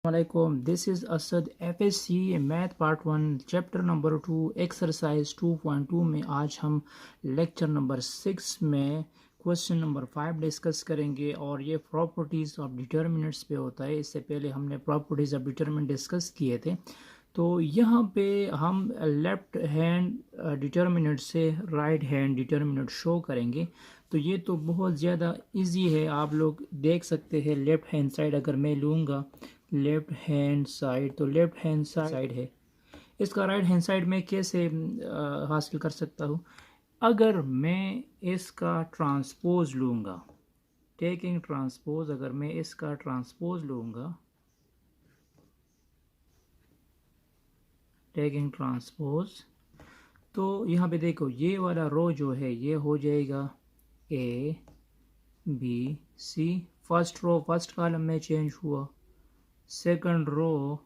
Assalamualaikum. This is Asad FSC math part 1 chapter number 2 exercise 2.2 में आज हम lecture number 6 में क्वेश्चन नंबर 5 डिस्कस करेंगे और ये प्रॉपर्टीज़ ऑफ डिटर्मिनेंट्स पे होता है। इससे पहले हमने प्रॉपर्टीज़ ऑफ डिटर्मिनेंट डिस्कस किए थे। तो यहाँ पे हम लेफ़्ट हैंड डिटर्मिनेंट से राइट हैंड डिटर्मिनेंट शो करेंगे। तो ये तो बहुत ज़्यादा इजी है, आप लोग देख सकते हैं। लेफ़्ट हैंड साइड अगर मैं लूँगा लेफ़्ट हैंड साइड, तो लेफ़्ट हैंड साइड है। इसका राइट हैंड साइड में कैसे हासिल कर सकता हूँ? अगर मैं इसका ट्रांसपोज लूँगा, टेकिंग ट्रांसपोज, अगर मैं इसका ट्रांसपोज लूँगा, टेकिंग ट्रांसपोज, तो यहाँ पे देखो ये वाला रो जो है ये हो जाएगा A B C. First row first column में चेंज हुआ, सेकंड रो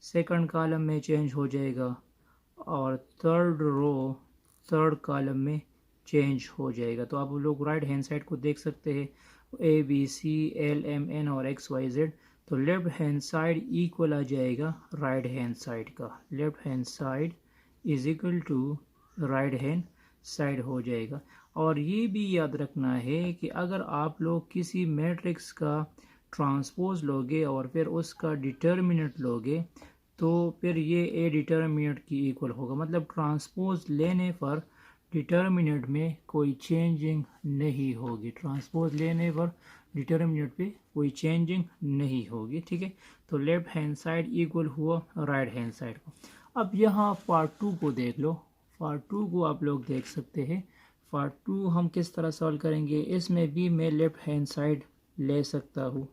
सेकंड कॉलम में चेंज हो जाएगा और थर्ड रो थर्ड कॉलम में चेंज हो जाएगा। तो आप लोग राइट हैंड साइड को देख सकते हैं, A B C L M N और एक्स वाई जेड। तो लेफ्ट हैंड साइड इक्वल आ जाएगा राइट हैंड साइड का। Left hand side is equal to right hand side हो जाएगा। और ये भी याद रखना है कि अगर आप लोग किसी मैट्रिक्स का ट्रांसपोज लोगे और फिर उसका डिटर्मिनेंट लोगे तो फिर ये ए डिटर्मिनेंट की इक्वल होगा। मतलब ट्रांसपोज लेने पर डिटर्मिनेंट में कोई चेंजिंग नहीं होगी। ट्रांसपोज लेने पर डिटर्मिनेंट पे कोई चेंजिंग नहीं होगी। ठीक है, तो लेफ्ट हैंड साइड इक्वल हुआ राइट हैंड साइड को। अब यहाँ पार्ट 2 को देख लो। पार्ट 2 को आप लोग देख सकते हैं। पार्ट 2 हम किस तरह सॉल्व करेंगे? इसमें भी मैं लेफ्ट हैंड साइड ले सकता हूँ।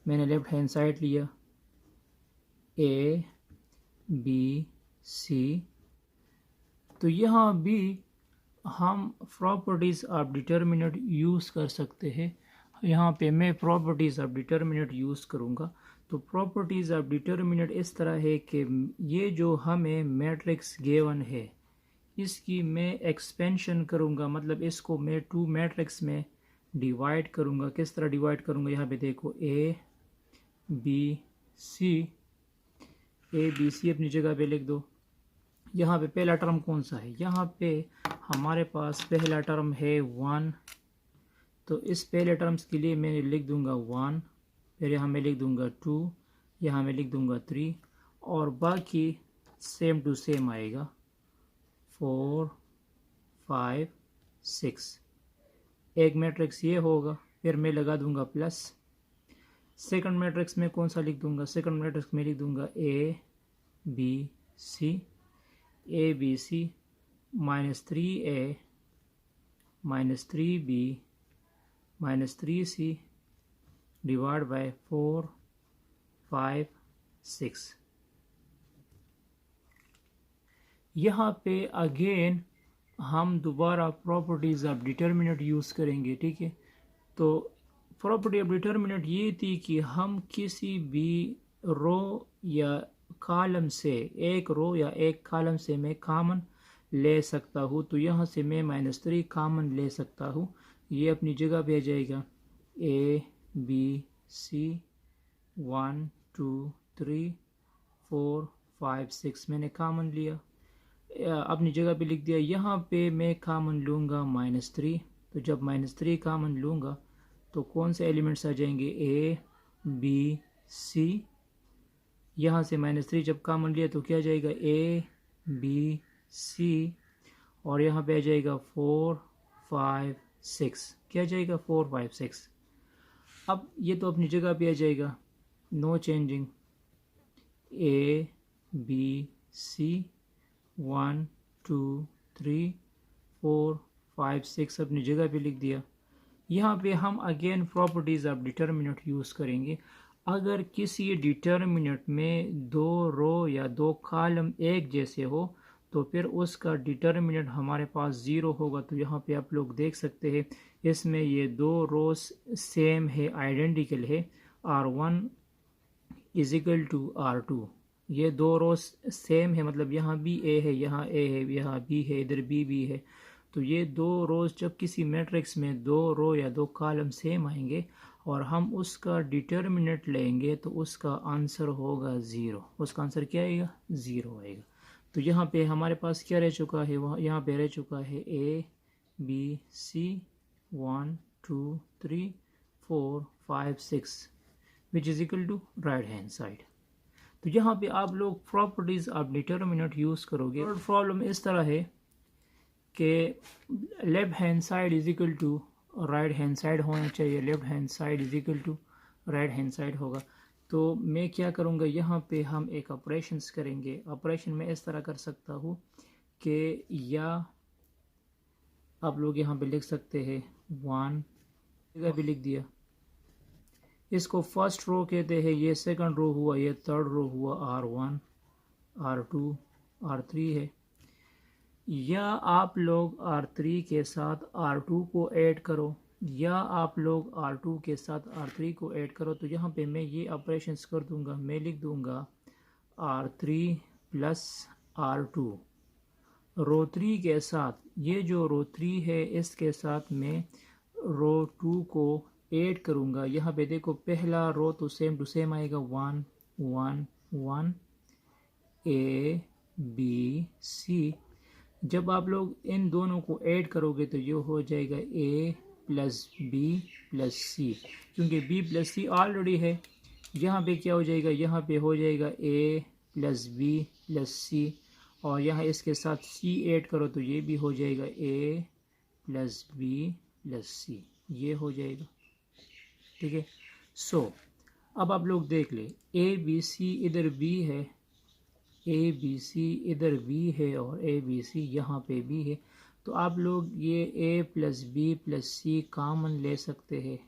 मैंने लेफ्ट हैंड साइड लिया, ए बी सी। तो यहाँ भी हम प्रॉपर्टीज़ ऑफ डिटर्मिनेंट यूज़ कर सकते हैं। यहाँ पे मैं प्रॉपर्टीज़ ऑफ डिटर्मिनेंट यूज़ करूँगा। तो प्रॉपर्टीज़ ऑफ डिटर्मिनेंट इस तरह है कि ये जो हमें मैट्रिक्स गिवन है इसकी मैं एक्सपेंशन करूँगा, मतलब इसको मैं 2 मैट्रिक्स में डिवाइड करूँगा। किस तरह डिवाइड करूँगा? यहाँ पे देखो ए बी सी, ए बी सी अपनी जगह पे लिख दो। यहाँ पे पहला टर्म कौन सा है? यहाँ पे हमारे पास पहला टर्म है 1। तो इस पहले टर्म्स के लिए मैं लिख दूंगा 1, फिर यहाँ मैं लिख दूंगा 2, यहाँ मैं लिख दूंगा 3 और बाकी सेम टू सेम आएगा 4 5 6। एक मैट्रिक्स ये होगा, फिर मैं लगा दूंगा प्लस। सेकंड मैट्रिक्स में कौन सा लिख दूंगा? सेकंड मैट्रिक्स में लिख दूंगा A B C. A B C -3a -3b -3c divide by 4 5 6। यहाँ पे अगेन हम दोबारा प्रॉपर्टीज़ ऑफ डिटर्मिनेंट यूज़ करेंगे। ठीक है, तो प्रॉपर्टी ऑफ डिटर्मिनेंट ये थी कि हम किसी भी रो या कॉलम से, एक रो या एक कॉलम से मैं कॉमन ले सकता हूँ। तो यहाँ से मैं -3 कॉमन ले सकता हूँ। ये अपनी जगह पे आ जाएगा ए बी सी 1 2 3 4 5 6 मैंने कॉमन लिया, अपनी जगह पे लिख दिया। यहाँ पे मैं कॉमन लूँगा -3। तो जब -3 कॉमन लूँगा तो कौन से एलिमेंट्स आ जाएंगे? A B C. यहाँ से -3 जब कॉमन लिया तो क्या जाएगा? ए बी सी और यहाँ पे आ जाएगा 4 5 6। क्या जाएगा? 4 5 6। अब ये तो अपनी जगह पे आ जाएगा, no changing. A B C 1 2 3 4 5 6 अपनी जगह पे लिख दिया। यहाँ पे हम again properties of determinant use करेंगे। अगर किसी डिटर्मिनेंट में 2 रो या 2 कॉलम एक जैसे हो तो फिर उसका डिटर्मिनेंट हमारे पास 0 होगा। तो यहाँ पे आप लोग देख सकते हैं इसमें ये 2 रोज सेम है, आइडेंटिकल है। R1 is equal to R2। ये 2 रोज सेम है, मतलब यहाँ भी ए है, यहाँ ए है, यहाँ बी है, इधर बी है। तो ये 2 रोज जब किसी मैट्रिक्स में 2 रो या 2 कॉलम सेम आएंगे और हम उसका डिटर्मिनेंट लेंगे तो उसका आंसर होगा 0। उसका आंसर क्या आएगा? 0 आएगा। तो यहाँ पे हमारे पास क्या रह चुका है? वहाँ यहाँ पे रह चुका है A B C 1 2 3 4 5 6 which is equal to right hand side. तो यहाँ पे आप लोग प्रॉपर्टीज ऑफ डिटर्मिनेंट यूज़ करोगे। और प्रॉब्लम इस तरह है कि left hand side is equal to right hand side होना चाहिए, left hand side is equal to right hand side होगा। तो मैं क्या करूँगा, यहाँ पे हम एक ऑपरेशंस करेंगे। ऑपरेशन में इस तरह कर सकता हूँ कि या आप लोग यहाँ पे लिख सकते हैं 1 जगह भी लिख दिया, इसको फर्स्ट रो कहते हैं, ये सेकंड रो हुआ, ये थर्ड रो हुआ, R1 R2 R3 है। या आप लोग R3 के साथ R2 को ऐड करो, या आप लोग R2 के साथ R3 को ऐड करो। तो यहाँ पे मैं ये ऑपरेशंस कर दूंगा। मैं लिख दूंगा R3 प्लस R2 रो 3 के साथ, ये जो रो 3 है इसके साथ मैं रो 2 को ऐड करूँगा। यहाँ पे देखो पहला रो तो सेम टू सेम आएगा 1 1 1 A B C। जब आप लोग इन दोनों को ऐड करोगे तो ये हो जाएगा A plus B plus C, क्योंकि B प्लस C ऑलरेडी है। यहाँ पे क्या हो जाएगा? यहाँ पे हो जाएगा A plus B plus C, और यहाँ इसके साथ C ऐड करो तो ये भी हो जाएगा A plus B plus C, ये हो जाएगा। ठीक है। सो अब आप लोग देख ले, A B C इधर B है, A B C इधर B है, और A B C यहाँ पे भी है। तो आप लोग ये A plus B plus C common ले सकते हैं।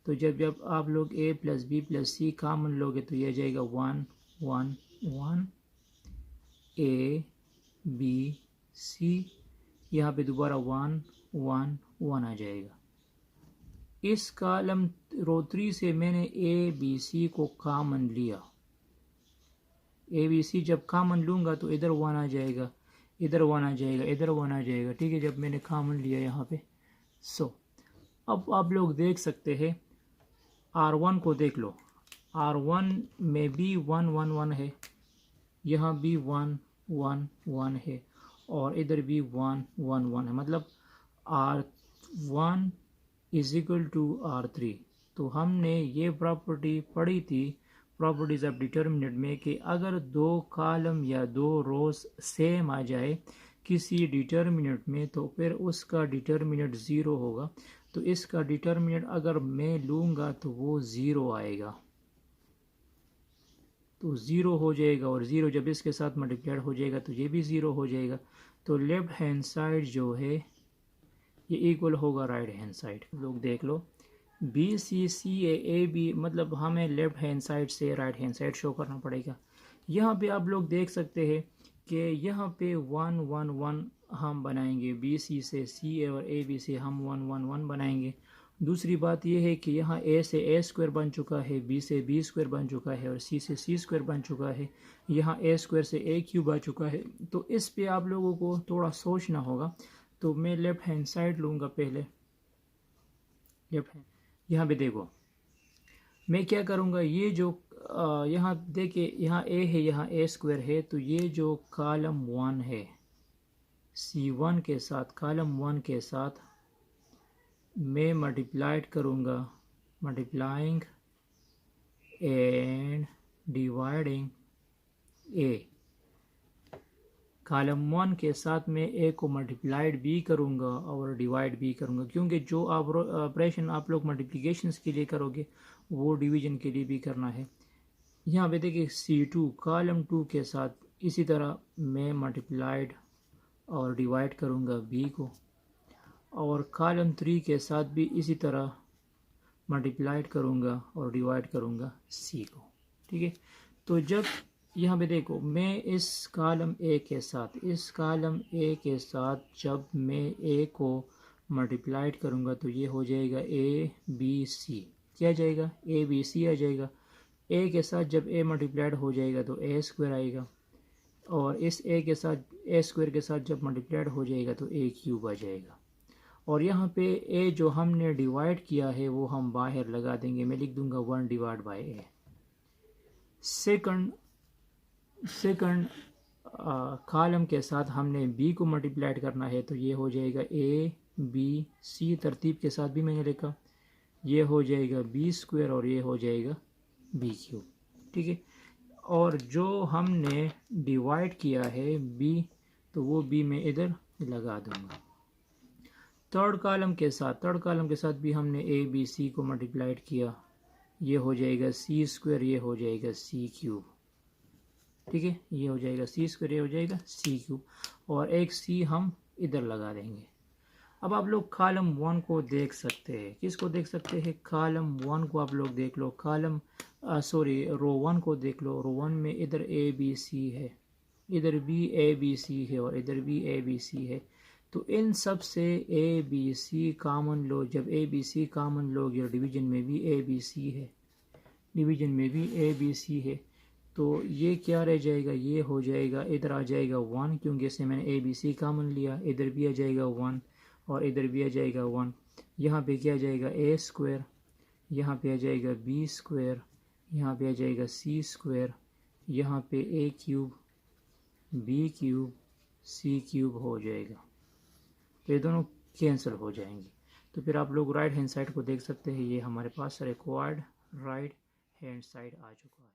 तो जब आप लोग A plus B plus C common लोगे तो ये जाएगा 1 1 1 A B C, यहाँ पे दोबारा 1 1 1 आ जाएगा। इस कॉलम रो 3 से मैंने A B C को कॉमन लिया। A B C जब कॉमन लूँगा तो इधर 1 आ जाएगा, इधर 1 आ जाएगा, इधर 1 आ जाएगा। ठीक है, जब मैंने कॉमन लिया यहाँ पे। सो अब आप लोग देख सकते हैं, R1 को देख लो, R1 में भी 1 1 1 है, यहाँ भी 1 1 1 है, और इधर भी 1 1 1 है। मतलब R1 is equal to R3। तो हमने ये प्रॉपर्टी पढ़ी थी प्रॉपर्टीज ऑफ डिटर्मिनेंट में कि अगर दो कॉलम या दो रोज सेम आ जाए किसी डिटर्मिनेंट में तो फिर उसका डिटर्मिनेंट 0 होगा। तो इसका डिटर्मिनेंट अगर मैं लूँगा तो वो 0 आएगा, तो 0 हो जाएगा, और 0 जब इसके साथ मल्टीप्लाइड हो जाएगा तो ये भी 0 हो जाएगा। तो लेफ्ट हैंड साइड जो है ये इक्वल होगा राइट हैंड साइड। लोग देख लो B C C A B, मतलब हमें लेफ्ट हैंड साइड से राइट हैंड साइड शो करना पड़ेगा। यहाँ पे आप लोग देख सकते हैं कि यहाँ पे 1 1 1 हम बनाएंगे, B C से C और A B से हम 1 1 1 बनाएंगे। दूसरी बात यह है कि यहाँ A से A स्क्वायर बन चुका है, B से B स्क्वायर बन चुका है, और C से C स्क्वायर बन चुका है। यहाँ A स्क्वायर से A क्यूब आ चुका है। तो इस पे आप लोगों को थोड़ा सोचना होगा। तो मैं लेफ्ट हैंड साइड लूँगा पहले। लेफ्ट हैंड, यहाँ पे देखो मैं क्या करूँगा, ये जो यहाँ देखिए, यहाँ A है, यहाँ A स्क्वायर है। तो ये जो कॉलम 1 है C1 के साथ, कॉलम 1 के साथ मैं मल्टीप्लाइड करूँगा, multiplying and dividing A। Column 1 के साथ मैं A को मल्टीप्लाइड भी करूँगा और डिवाइड भी करूँगा, क्योंकि जो ऑपरेशन आप लोग मल्टीप्लिकेशंस के लिए करोगे वो डिवीजन के लिए भी करना है। यहाँ पे देखिए C2 कॉलम 2 के साथ इसी तरह मैं मल्टीप्लाइड और डिवाइड करूँगा B को, और कॉलम 3 के साथ भी इसी तरह मल्टीप्लाइड करूँगा और डिवाइड करूँगा C को। ठीक है। तो जब यहाँ पे देखो मैं इस कॉलम A के साथ, इस कॉलम A के साथ जब मैं A को मल्टीप्लाइड करूँगा तो ये हो जाएगा A B C। क्या जाएगा? A B C आ जाएगा। A के साथ जब A मल्टीप्लाइड हो जाएगा तो A स्क्वायर आएगा, और इस A के साथ A स्क्वायर के साथ जब मल्टीप्लाइड हो जाएगा तो A क्यूब आ जाएगा। और यहाँ पे ए जो हमने डिवाइड किया है वो हम बाहर लगा देंगे, मैं लिख दूंगा 1 divide by A. Second column के साथ हमने बी को मल्टीप्लाइड करना है, तो ये हो जाएगा ए बी सी, तरतीब के साथ भी मैंने लिखा, ये हो जाएगा बी स्क्वायर और ये हो जाएगा बी क्यूब, ठीक है। और जो हमने डिवाइड किया है बी, तो वो बी मैं इधर लगा दूंगा। थर्ड कॉलम के साथ भी हमने ए बी सी को मल्टीप्लाइड किया, ये हो जाएगा सी स्क्वायर, ये हो जाएगा सी क्यूब, ठीक है। ये हो जाएगा सी स्क्वायर, ये हो जाएगा सी क्यूब, और एक सी हम इधर लगा देंगे। अब आप लोग कॉलम 1 को देख सकते हैं, किसको देख सकते हैं, कॉलम 1 को आप लोग देख लो, रो 1 को देख लो। रो 1 में इधर ए बी सी है, इधर भी ए बी सी है और इधर भी ए बी सी है, तो इन सब से ए बी सी कॉमन लो। जब ए बी सी कॉमन लोगे, डिवीजन में भी ए बी सी है, डिवीजन में भी ए बी सी है, तो ये क्या रह जाएगा, ये हो जाएगा, इधर आ जाएगा 1, क्योंकि इससे मैंने ए बी सी कॉमन लिया, इधर भी आ जाएगा 1 और इधर भी आ जाएगा 1। यहाँ पे क्या आ जाएगा ए स्क्वायर, यहाँ पे आ जाएगा बी स्क्वायर, यहाँ पे आ जाएगा सी स्क्वायर, यहाँ पे ए cube B cube C cube हो जाएगा, तो ये दोनों कैंसिल हो जाएंगे। तो फिर आप लोग राइट हैंड साइड को देख सकते हैं, ये हमारे पास रिक्वायर्ड राइट हैंड साइड आ चुका है।